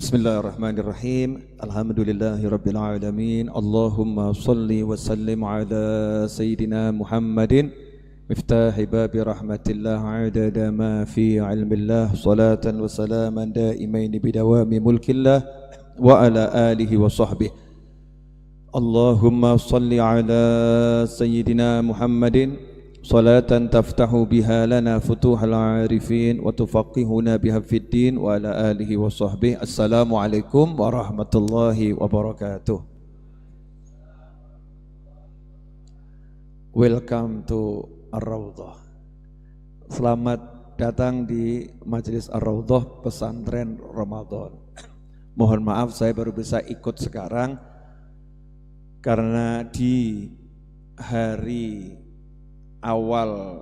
Bismillahirrahmanirrahim. Alhamdulillahirabbil alamin. Allahumma shalli wa sallim ala sayyidina Muhammadin miftahi babi rahmatillah adada ma fi ilmillah salatan wa salaman daimain bidawami mulkillah wa ala alihi wa sahbihi. Allahumma shalli ala sayyidina Muhammadin salatan taftahu biha lana futuhal arifin wa tufaqihuna biha fid din wa ala alihi wa sahbihi. Assalamualaikum warahmatullahi wabarakatuh. Welcome to Ar-Raudhah. Selamat datang di Majelis Ar-Raudhah Pesantren Ramadan. Mohon maaf saya baru bisa ikut sekarang karena di hari awal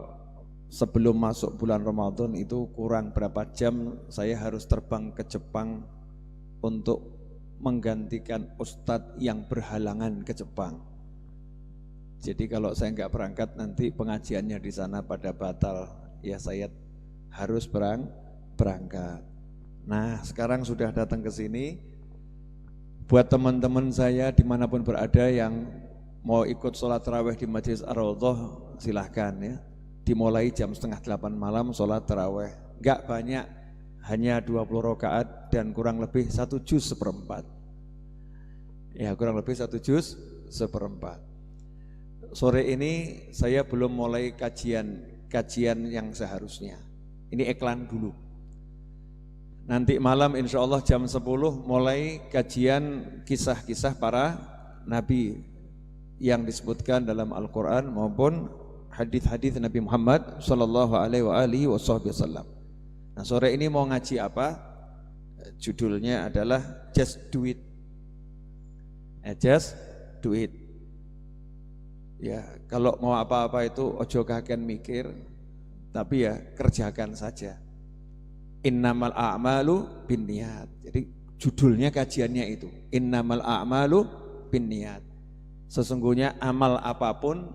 sebelum masuk bulan Ramadan itu kurang berapa jam saya harus terbang ke Jepang untuk menggantikan ustadz yang berhalangan ke Jepang. Jadi kalau saya nggak berangkat nanti pengajiannya di sana pada batal, ya saya harus berangkat. Nah sekarang sudah datang ke sini. Buat teman-teman saya dimanapun berada yang mau ikut sholat tarawih di Majelis Ar-Raudhah, silahkan ya. Dimulai jam 7:30 malam sholat tarawih. Enggak banyak, hanya 20 rakaat dan kurang lebih 1 juz seperempat. Ya kurang lebih 1 juz seperempat. Sore ini saya belum mulai kajian yang seharusnya. Ini iklan dulu. Nanti malam insya Allah jam 10 mulai kajian kisah-kisah para nabi yang disebutkan dalam Al-Quran maupun hadis-hadis Nabi Muhammad sallallahu alaihi wasallam. Nah sore ini mau ngaji apa? Judulnya adalah Just Do It. Just Do It. Ya kalau mau apa-apa itu ojo kaken mikir, tapi ya kerjakan saja. Innamal a'malu binniyat. Jadi judulnya kajiannya itu Innamal a'malu binniyat. Sesungguhnya amal apapun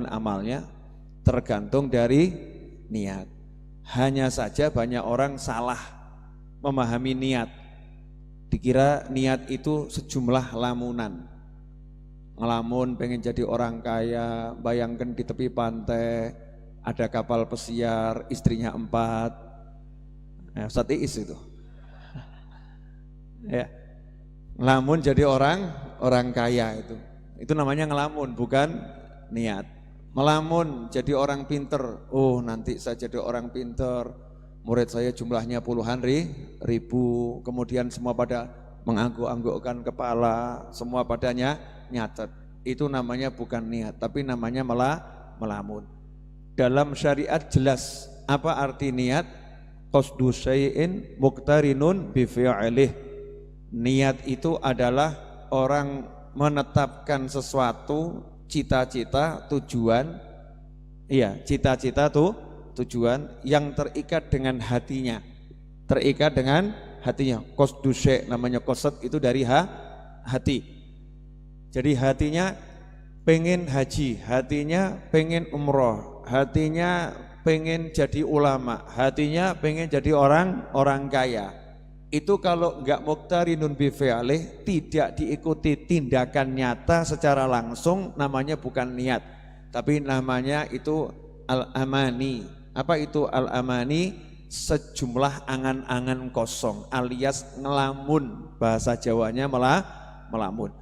amalnya tergantung dari niat. Hanya saja banyak orang salah memahami niat. Dikira niat itu sejumlah lamunan. Ngelamun pengen jadi orang kaya, bayangkan di tepi pantai ada kapal pesiar, istrinya 4. Ustadz Iis itu. Ya. Ngelamun jadi orang kaya itu namanya ngelamun, bukan niat. Melamun jadi orang pinter, oh nanti saya jadi orang pinter, murid saya jumlahnya puluhan ribu, kemudian semua pada mengangguk-anggukkan kepala, semua padanya nyatet. Itu namanya bukan niat, tapi namanya melamun. Dalam syariat jelas apa arti niat? Qasdu syai'in muqtarinun bi fi'lih. Niat itu adalah orang menetapkan sesuatu, cita-cita, tujuan, iya cita-cita tujuan yang terikat dengan hatinya, terikat dengan hatinya. Qasdu syai' namanya qasad itu dari hati. Jadi hatinya pengen haji, hatinya pengen umroh, hatinya pengen jadi ulama, hatinya pengen jadi orang kaya. Itu kalau enggak muqtarinun bi fi'lih, tidak diikuti tindakan nyata secara langsung, namanya bukan niat, tapi namanya itu al-amani. Apa itu al-amani? Sejumlah angan-angan kosong alias ngelamun, bahasa Jawanya melamun.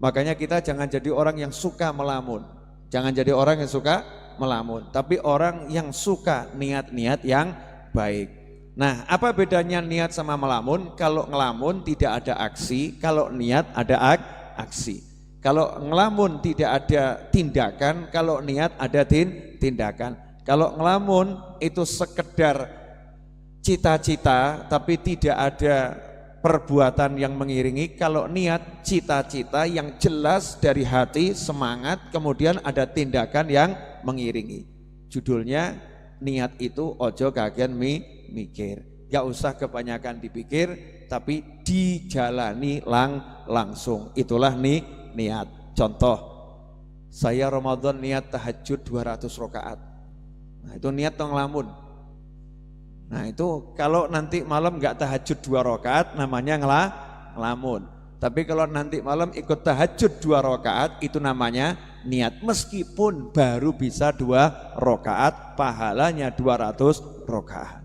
Makanya kita jangan jadi orang yang suka melamun. Jangan jadi orang yang suka melamun, tapi orang yang suka niat-niat yang baik. Nah, apa bedanya niat sama melamun? Kalau ngelamun tidak ada aksi, kalau niat ada aksi. Kalau ngelamun tidak ada tindakan, kalau niat ada tindakan. Kalau ngelamun itu sekedar cita-cita tapi tidak ada perbuatan yang mengiringi. Kalau niat cita-cita yang jelas dari hati, semangat, kemudian ada tindakan yang mengiringi. Judulnya niat itu ojo kagian mikir. Gak usah kebanyakan dipikir, tapi dijalani langsung. Itulah niat. Contoh, saya Ramadan niat tahajud 200 rakaat. Nah itu niat atau ngelamun? Nah itu kalau nanti malam nggak tahajud 2 rakaat namanya ngelamun. Tapi kalau nanti malam ikut tahajud 2 rakaat itu namanya niat. Meskipun baru bisa 2 rakaat, pahalanya 200 rakaat.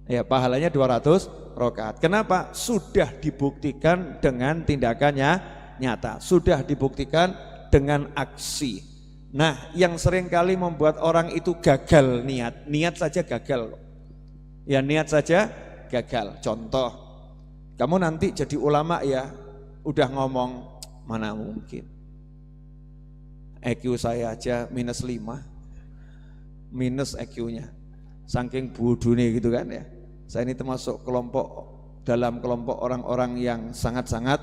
Ya pahalanya 200 rakaat. Kenapa? Sudah dibuktikan dengan tindakannya nyata. Sudah dibuktikan dengan aksi. Nah yang seringkali membuat orang itu gagal niat saja gagal. Ya niat saja gagal. Contoh, kamu nanti jadi ulama ya, udah ngomong, mana mungkin. IQ saya aja -5, minus IQ-nya. Saking bodohnya gitu kan ya. Saya ini termasuk dalam kelompok orang-orang yang sangat-sangat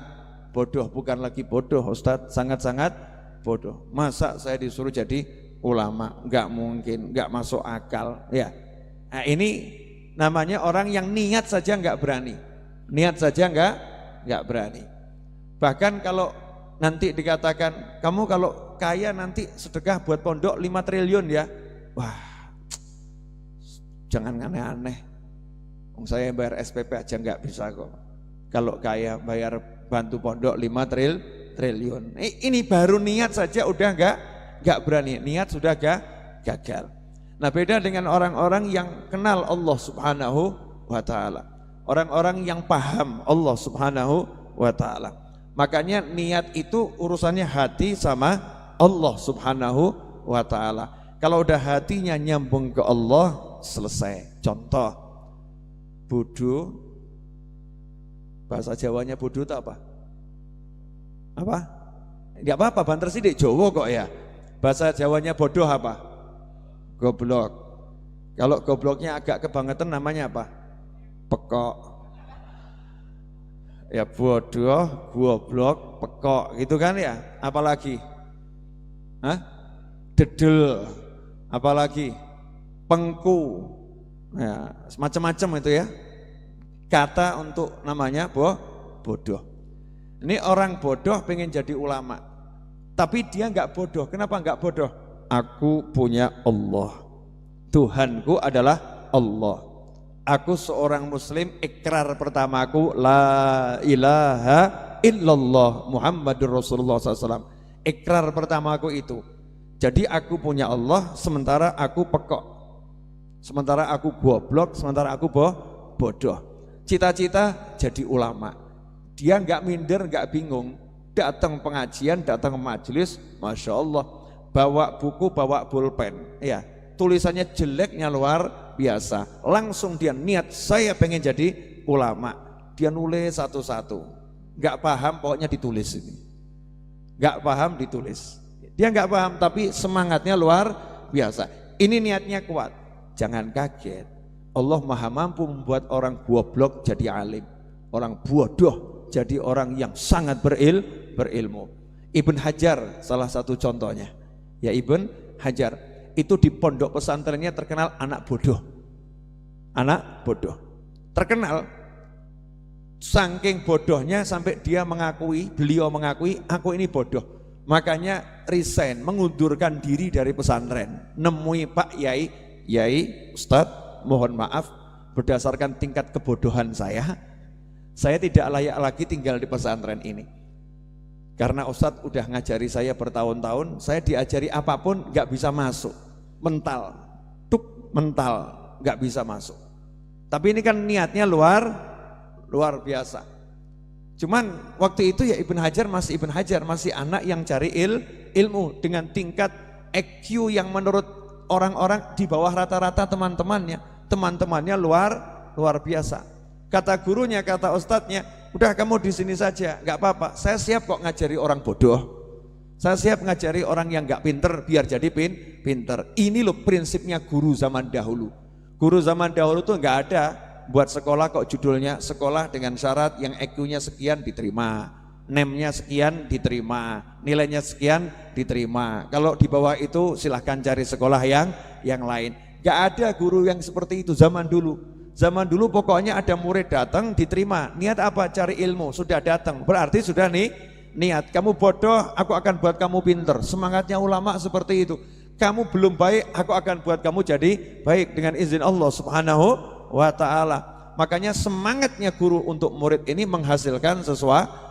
bodoh, bukan lagi bodoh Ustadz, sangat-sangat bodoh. Masa saya disuruh jadi ulama? Enggak mungkin, enggak masuk akal ya. Nah ini namanya orang yang niat saja enggak berani. Niat saja enggak berani. Bahkan kalau nanti dikatakan, kamu kalau kaya nanti sedekah buat pondok 5 triliun ya. Wah, jangan aneh-aneh. Saya bayar SPP aja enggak bisa kok. Kalau kaya bayar bantu pondok 5 triliun. Ini baru niat saja udah enggak berani. Niat sudah gagal. Nah beda dengan orang-orang yang kenal Allah Subhanahu wa ta'ala, orang-orang yang paham Allah Subhanahu wa ta'ala. Makanya niat itu urusannya hati sama Allah Subhanahu wa ta'ala. Kalau udah hatinya nyambung ke Allah, selesai. Contoh, bodoh, bahasa Jawanya bodoh itu apa? Apa? Enggak apa-apa, banter sidik Jawa kok ya. Bahasa Jawanya bodoh apa? Goblok. Kalau gobloknya agak kebangetan namanya apa? Pekok. Ya bodoh, goblok, pekok gitu kan ya. Apalagi? Hah? Dedel. Apalagi? Pengku. Ya, semacam-macam itu ya. Kata untuk namanya bodoh. Ini orang bodoh pengen jadi ulama. Tapi dia enggak bodoh. Kenapa enggak bodoh? Aku punya Allah, Tuhanku adalah Allah. Aku seorang muslim, ikrar pertamaku la ilaha illallah Muhammadur Rasulullah SAW. Ikrar pertamaku itu. Jadi aku punya Allah, sementara aku pekok, sementara aku goblok, sementara aku bodoh. Cita-cita jadi ulama. Dia enggak minder, enggak bingung. Datang pengajian, datang majelis, Masya Allah, bawa buku, bawa pulpen, ya tulisannya jeleknya luar biasa, langsung dia niat saya pengen jadi ulama, dia nulis satu-satu, nggak paham pokoknya ditulis ini, nggak paham ditulis, dia nggak paham tapi semangatnya luar biasa, ini niatnya kuat. Jangan kaget, Allah maha mampu membuat orang goblok jadi alim, orang bodoh jadi orang yang sangat berilmu. Ibn Hajar salah satu contohnya. Ya Ibn Hajar itu di pondok pesantrennya terkenal anak bodoh, terkenal. Saking bodohnya sampai beliau mengakui aku ini bodoh. Makanya resign, mengundurkan diri dari pesantren. Nemui Pak Yai, Ustadz, mohon maaf berdasarkan tingkat kebodohan saya tidak layak lagi tinggal di pesantren ini. Karena Ustadz udah ngajari saya bertahun-tahun, saya diajari apapun nggak bisa masuk, mental, nggak bisa masuk. Tapi ini kan niatnya luar biasa. Cuman waktu itu ya Ibn Hajar masih anak yang cari ilmu dengan tingkat IQ yang menurut orang-orang di bawah rata-rata teman-temannya luar biasa. Kata gurunya, kata ustadznya, udah kamu di sini saja, nggak apa-apa. Saya siap kok ngajari orang bodoh. Saya siap ngajari orang yang nggak pinter biar jadi pinter. Ini loh prinsipnya guru zaman dahulu. Guru zaman dahulu tuh nggak ada buat sekolah kok judulnya sekolah dengan syarat yang IQ-nya sekian diterima, NEM-nya sekian diterima, nilainya sekian diterima. Kalau di bawah itu silahkan cari sekolah yang lain. Nggak ada guru yang seperti itu zaman dulu. Zaman dulu pokoknya ada murid datang diterima, niat apa? Cari ilmu, sudah datang, berarti sudah niat. Kamu bodoh, aku akan buat kamu pinter. Semangatnya ulama seperti itu. Kamu belum baik, aku akan buat kamu jadi baik dengan izin Allah Subhanahu wa ta'ala. Makanya semangatnya guru untuk murid ini menghasilkan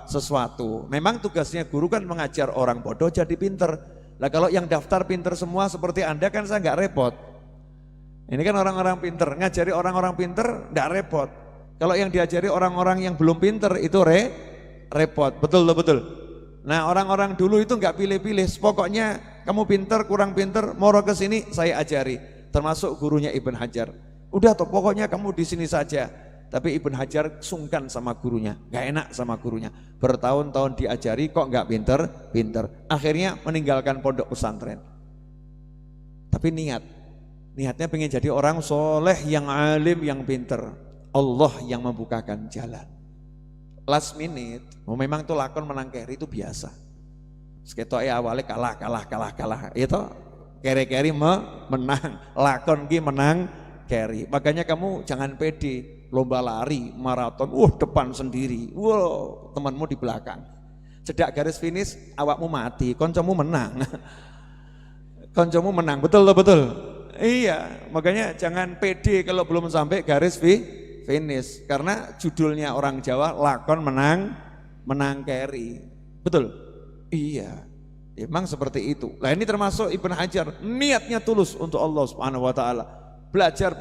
sesuatu. Memang tugasnya guru kan mengajar orang bodoh jadi pinter. Lah kalau yang daftar pinter semua seperti Anda kan saya nggak repot. Ini kan orang-orang pinter, ngajari orang-orang pinter nggak repot. Kalau yang diajari orang-orang yang belum pinter itu repot, betul. Nah orang-orang dulu itu nggak pilih-pilih, pokoknya kamu pinter, kurang pinter, moro ke sini saya ajari. Termasuk gurunya Ibn Hajar. Udah toh pokoknya kamu di sini saja. Tapi Ibn Hajar sungkan sama gurunya, nggak enak sama gurunya. Bertahun-tahun diajari kok nggak pinter. Akhirnya meninggalkan pondok pesantren. Tapi niatnya pengen jadi orang soleh yang alim, yang pinter. Allah yang membukakan jalan. Last minute, memang tuh lakon menang keri itu biasa. Seketoke awalnya kalah. Itu keri menang, lakon ki menang keri. Makanya kamu jangan pede, lomba lari, maraton, depan sendiri, temanmu di belakang. Cedak garis finish, awakmu mati, koncomu menang. Koncomu menang, betul. Iya, makanya jangan pede kalau belum sampai garis finish, karena judulnya orang Jawa lakon menang keri, betul? Iya, memang seperti itu. Nah ini termasuk Ibn Hajar, niatnya tulus untuk Allah Subhanahu Wa Taala. Belajar,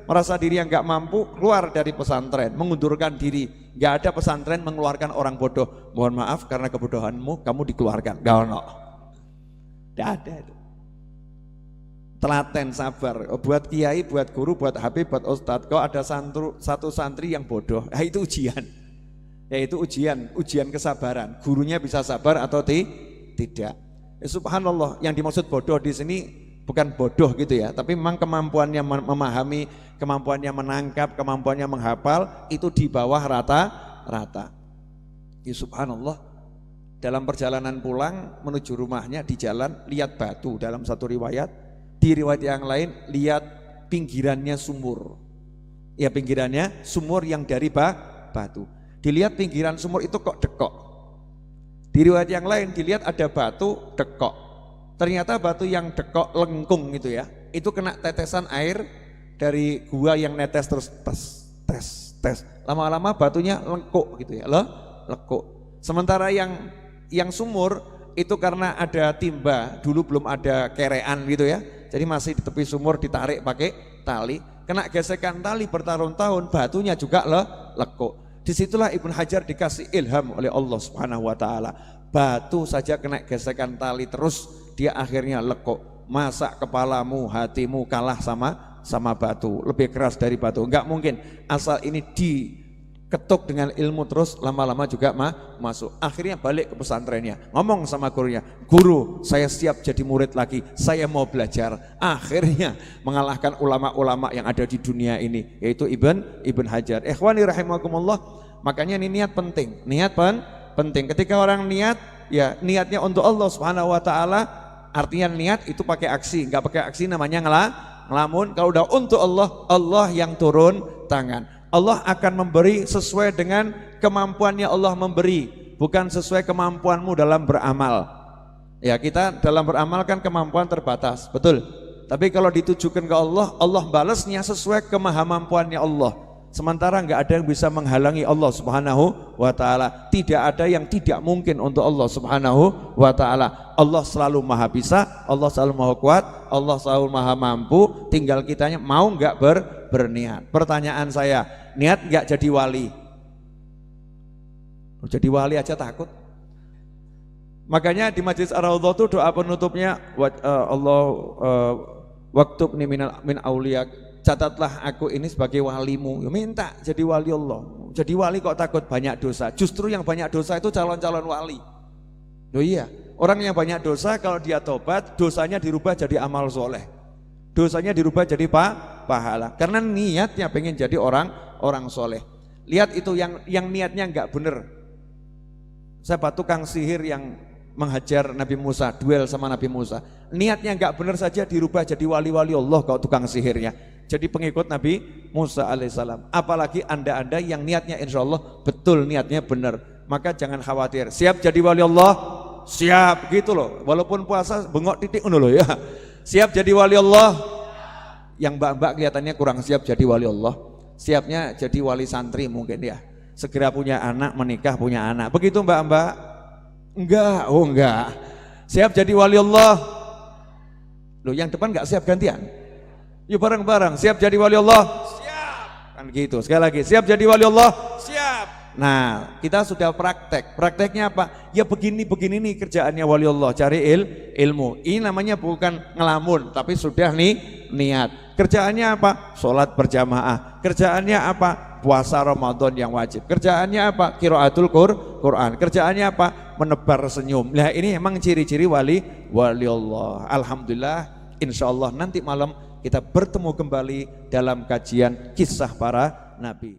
merasa diri yang nggak mampu, keluar dari pesantren, mengundurkan diri. Nggak ada pesantren mengeluarkan orang bodoh. Mohon maaf karena kebodohanmu kamu dikeluarkan. Nggak ada itu. Telaten, sabar. Buat kiai, buat guru, buat habib, buat ustadz, kalau ada satu santri yang bodoh, itu ujian. Yaitu ujian kesabaran. Gurunya bisa sabar atau tidak. Subhanallah, yang dimaksud bodoh di sini bukan bodoh gitu ya, tapi memang kemampuannya memahami, kemampuannya menangkap, kemampuannya menghafal itu di bawah rata-rata. Subhanallah, dalam perjalanan pulang menuju rumahnya di jalan lihat batu dalam satu riwayat. Di riwayat yang lain lihat pinggirannya sumur. Ya pinggirannya sumur yang dari batu. Dilihat pinggiran sumur itu kok dekok. Di riwayat yang lain dilihat ada batu dekok. Ternyata batu yang dekok lengkung gitu ya. Itu kena tetesan air dari gua yang netes terus tes. Lama-lama batunya lekuk gitu ya. Lekuk. Sementara yang sumur itu karena ada timba, dulu belum ada kerean gitu ya. Jadi masih di tepi sumur ditarik pakai tali, kena gesekan tali bertahun-tahun, batunya juga lekuk. Disitulah Ibn Hajar dikasih ilham oleh Allah Subhanahu Wa Taala. Batu saja kena gesekan tali terus dia akhirnya lekuk. Masa kepalamu, hatimu kalah sama batu, lebih keras dari batu? Enggak mungkin. Asal ini diketuk dengan ilmu terus lama-lama juga masuk. Akhirnya balik ke pesantrennya, ngomong sama gurunya, guru saya siap jadi murid lagi, saya mau belajar. Akhirnya mengalahkan ulama-ulama yang ada di dunia ini, yaitu Ibn Hajar. Ikhwani rahimakumullah, makanya ini niat penting. Penting ketika orang niat, ya niatnya untuk Allah Subhanahu Wa Taala. Artinya niat itu pakai aksi, nggak pakai aksi namanya ngelamun. Kalau udah untuk Allah yang turun tangan. Allah akan memberi sesuai dengan kemampuannya Allah memberi, bukan sesuai kemampuanmu dalam beramal. Ya kita dalam beramal kan kemampuan terbatas, betul. Tapi kalau ditujukan ke Allah, Allah balasnya sesuai kemampuannya Allah. Sementara nggak ada yang bisa menghalangi Allah Subhanahu Wa Taala. Tidak ada yang tidak mungkin untuk Allah Subhanahu Wa Taala. Allah selalu maha bisa, Allah selalu maha kuat, Allah selalu maha mampu. Tinggal kitanya mau nggak berniat. Pertanyaan saya, niat nggak jadi wali? Jadi wali aja takut. Makanya di Majlis Ar-Raudhah itu doa penutupnya, Allah waktubni min auliyak. Catatlah aku ini sebagai walimu. Ya, minta jadi wali Allah. Jadi wali kok takut banyak dosa? Justru yang banyak dosa itu calon-calon wali. Loh iya, orang yang banyak dosa kalau dia tobat, dosanya dirubah jadi amal soleh. Dosanya dirubah jadi pahala. Karena niatnya pengen jadi orang soleh. Lihat itu yang niatnya nggak bener. Siapa tukang sihir yang menghajar Nabi Musa, duel sama Nabi Musa. Niatnya nggak bener saja dirubah jadi wali-wali Allah kalau tukang sihirnya. Jadi pengikut Nabi Musa alaihissalam. Apalagi anda-anda yang niatnya insya Allah betul, niatnya benar. Maka jangan khawatir. Siap jadi wali Allah? Siap gitu loh. Walaupun puasa bengok titik loh ya. Siap jadi wali Allah? Yang mbak-mbak kelihatannya kurang siap jadi wali Allah. Siapnya jadi wali santri mungkin ya. Segera punya anak, menikah, punya anak. Begitu mbak-mbak? Enggak, oh enggak. Siap jadi wali Allah? Loh, yang depan enggak siap gantian? Yuk bareng-bareng, siap jadi wali Allah? Siap. Kan gitu, sekali lagi, siap jadi wali Allah? Siap. Nah, kita sudah praktek. Prakteknya apa? Ya begini-begini nih kerjaannya wali Allah, cari ilmu. Ini namanya bukan ngelamun, tapi sudah nih niat. Kerjaannya apa? Sholat berjamaah. Kerjaannya apa? Puasa Ramadan yang wajib. Kerjaannya apa? Qiraatul Quran. Kerjaannya apa? Menebar senyum. Nah, ini emang ciri-ciri wali Allah. Alhamdulillah, insya Allah nanti malam kita bertemu kembali dalam kajian kisah para nabi.